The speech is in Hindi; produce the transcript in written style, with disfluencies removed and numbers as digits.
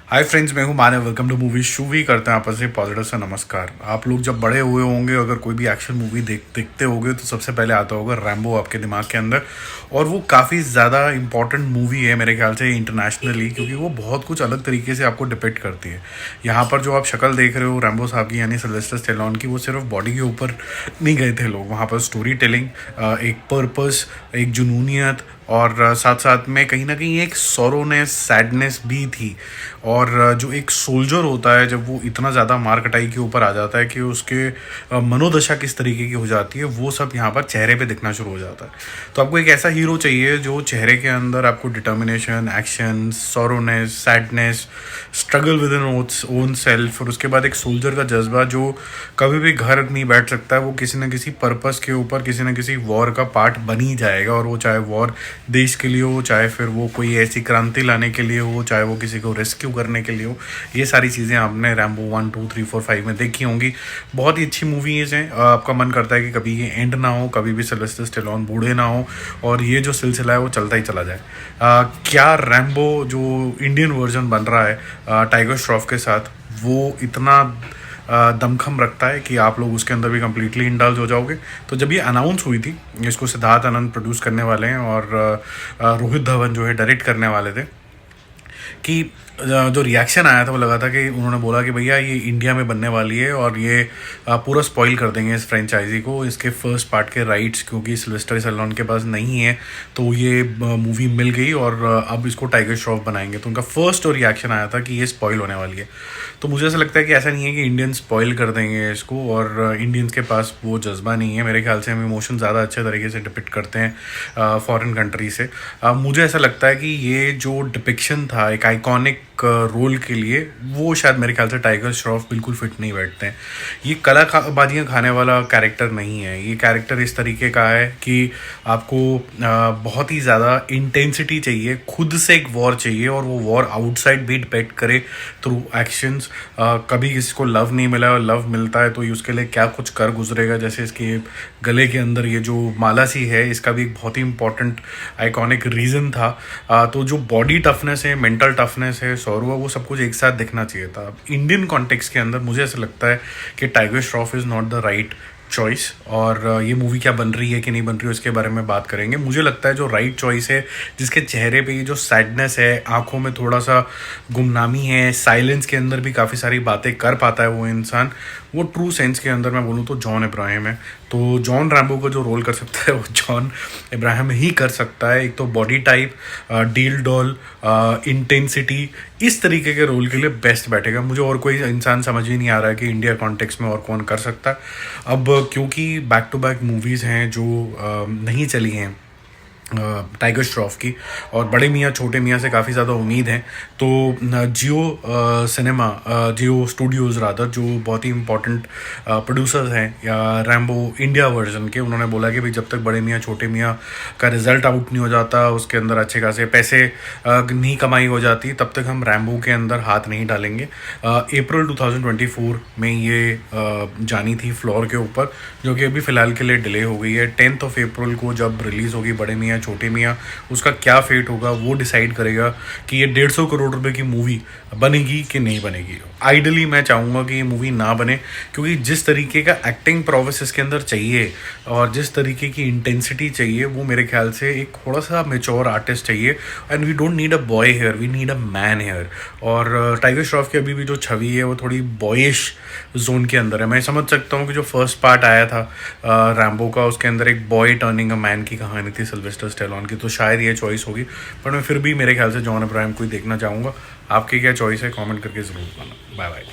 हाय फ्रेंड्स, मैं हूं Manav. Welcome to Movie Shoovy. करते हैं आपस में पॉजिटिव से नमस्कार। आप लोग जब बड़े हुए होंगे, अगर कोई भी एक्शन मूवी देखते होगे तो सबसे पहले आता होगा रैम्बो आपके दिमाग के अंदर। और वो काफ़ी ज़्यादा इंपॉर्टेंट मूवी है मेरे ख्याल से इंटरनेशनली, क्योंकि वो बहुत कुछ अलग तरीके से आपको डिपिक्ट करती है। यहाँ पर जो आप शक्ल देख रहे हो रैम्बो साहब की, यानी सिल्वेस्टर स्टेलोन की, वो सिर्फ बॉडी के ऊपर नहीं गए थे लोग। वहाँ पर स्टोरी टेलिंग, एक पर्पस, एक जुनूनियत और साथ साथ में कहीं ना कहीं एक सॉरोनेस, सैडनेस भी थी। और जो एक सोल्जर होता है, जब वो इतना ज़्यादा मार कटाई के ऊपर आ जाता है कि उसके मनोदशा किस तरीके की हो जाती है, वो सब यहाँ पर चेहरे पे दिखना शुरू हो जाता है। तो आपको एक ऐसा हीरो चाहिए जो चेहरे के अंदर आपको determination, action, sorrowness, sadness, struggle within own self, और उसके बाद एक सोल्जर का जज्बा जो कभी भी घर नहीं बैठ सकता है। वो किसी न किसी पर्पस के ऊपर किसी न किसी वॉर का पार्ट बन ही जाएगा। और वो चाहे वॉर देश के लिए हो, चाहे फिर वो कोई ऐसी क्रांति लाने के लिए हो, चाहे वो किसी को रेस्क्यू करने के लिए हो। ये सारी चीज़ें आपने रैम्बो 1, 2, 3, 4, 5 में देखी होंगी। बहुत ही अच्छी मूवीज़ हैं। आपका मन करता है कि कभी ये एंड ना हो, कभी भी सिल्वेस्टर स्टेलोन बूढ़े ना हो और ये जो सिलसिला है वो चलता ही चला जाए। क्या रैम्बो जो इंडियन वर्जन बन रहा है टाइगर श्रॉफ के साथ, वो इतना दमखम रखता है कि आप लोग उसके अंदर भी कम्प्लीटली इंडल्ज हो जाओगे। तो जब ये अनाउंस हुई थी, इसको सिद्धार्थ आनंद प्रोड्यूस करने वाले हैं और रोहित धवन जो है डायरेक्ट करने वाले थे, कि जो रिएक्शन आया था वो लगा था कि उन्होंने बोला कि भैया ये इंडिया में बनने वाली है और ये पूरा स्पॉइल कर देंगे इस फ्रेंचाइजी को, इसके फर्स्ट पार्ट के राइट्स, क्योंकि सिल्वेस्टर स्टेलोन के पास नहीं है। तो ये मूवी मिल गई और अब इसको टाइगर श्रॉफ बनाएंगे। तो उनका फर्स्ट रिएक्शन आया था कि ये स्पॉइल होने वाली है। तो मुझे ऐसा लगता है कि ऐसा नहीं है कि इंडियन स्पॉइल कर देंगे इसको, और इंडियंस के पास वो जज्बा नहीं है। मेरे ख्याल से हम इमोशन ज़्यादा अच्छे तरीके से डिपिक्ट करते हैं फॉरेन कंट्री से। मुझे ऐसा लगता है कि ये जो डिपिक्शन था एक आइकॉनिक रोल के लिए, वो शायद मेरे ख्याल से टाइगर श्रॉफ बिल्कुल फिट नहीं बैठते हैं। ये कलाबाजियाँ खाने वाला कैरेक्टर नहीं है। ये कैरेक्टर इस तरीके का है कि आपको बहुत ही ज़्यादा इंटेंसिटी चाहिए, खुद से एक वॉर चाहिए, और वो वॉर आउटसाइड भी डिपेक्ट करे थ्रू एक्शंस। कभी किसी को लव नहीं मिला और लव मिलता है तो ये उसके लिए क्या कुछ कर गुजरेगा। जैसे इसके गले के अंदर ये जो माला सी है, इसका भी एक बहुत ही इंपॉर्टेंट आइकॉनिक रीज़न था। तो जो बॉडी टफनेस है, मेंटल टफनेस है, सौरव, वो सब कुछ एक साथ दिखना चाहिए था। इंडियन कॉन्टेक्स्ट के अंदर मुझे ऐसा लगता है कि tiger Shroff is not the right choice. और ये मूवी क्या बन रही है कि नहीं बन रही है उसके बारे में बात करेंगे। मुझे लगता है जो राइट चॉइस है, जिसके चेहरे पे ये जो सैडनेस है, आंखों में थोड़ा सा गुमनामी है, साइलेंस के अंदर भी काफ़ी सारी बातें कर पाता है वो इंसान, वो ट्रू सेंस के अंदर मैं बोलूँ तो जॉन इब्राहिम है। तो जॉन रैम्बो का जो रोल कर सकता है वो जॉन इब्राहिम ही कर सकता है। एक तो body type, deal doll, intensity, इस तरीके के रोल के लिए बेस्ट बैठेगा। मुझे और कोई इंसान समझ ही नहीं आ रहा है कि इंडिया कॉन्टेक्स्ट में और कौन कर सकता है। अब क्योंकि बैक टू बैक मूवीज़ हैं जो नहीं चली हैं टाइगर श्रॉफ की, और बड़े मियाँ छोटे मियाँ से काफ़ी ज़्यादा उम्मीद है। तो जियो सिनेमा, जियो स्टूडियोज़ रादर, जो बहुत ही इंपॉर्टेंट प्रोड्यूसर्स हैं या रैम्बो इंडिया वर्जन के, उन्होंने बोला कि भाई जब तक बड़े मियाँ छोटे मियाँ का रिज़ल्ट आउट नहीं हो जाता, उसके अंदर अच्छे खासे पैसे नहीं कमाई हो जाती, तब तक हम रैम्बो के अंदर हाथ नहीं डालेंगे। अप्रैल 2024 में ये जानी थी फ्लोर के ऊपर, जो कि अभी फ़िलहाल के लिए डिले हो गई है। 10 अप्रैल को जब रिलीज़ होगी बड़े मियाँ छोटे मियाँ, उसका क्या फेट होगा वो डिसाइड करेगा कि ये 150 करोड़ रुपए की मूवी बनेगी कि नहीं बनेगी। आइडली मैं चाहूँगा कि ये मूवी ना बने, क्योंकि जिस तरीके का एक्टिंग प्रोसेस इसके अंदर चाहिए और जिस तरीके की इंटेंसिटी चाहिए, वो मेरे ख्याल से एक थोड़ा सा मेच्योर आर्टिस्ट चाहिए। And we don't need a boy here, we need a man here. और टाइगर श्रॉफ की अभी भी जो छवि है वो थोड़ी बॉयिश जोन के अंदर है। मैं समझ सकता हूँ कि जो फर्स्ट पार्ट आया था रैम्बो का, उसके अंदर एक बॉय टर्निंग अ मैन की कहानी थी सिल्वेस्टर स्टेलोन की, तो शायद ये चॉइस होगी। पर मैं फिर भी मेरे ख्याल से जॉन इब्राहिम को ही देखना चाहूँगा। आपकी क्या चॉइस है, कमेंट करके ज़रूर बताना। Bye bye.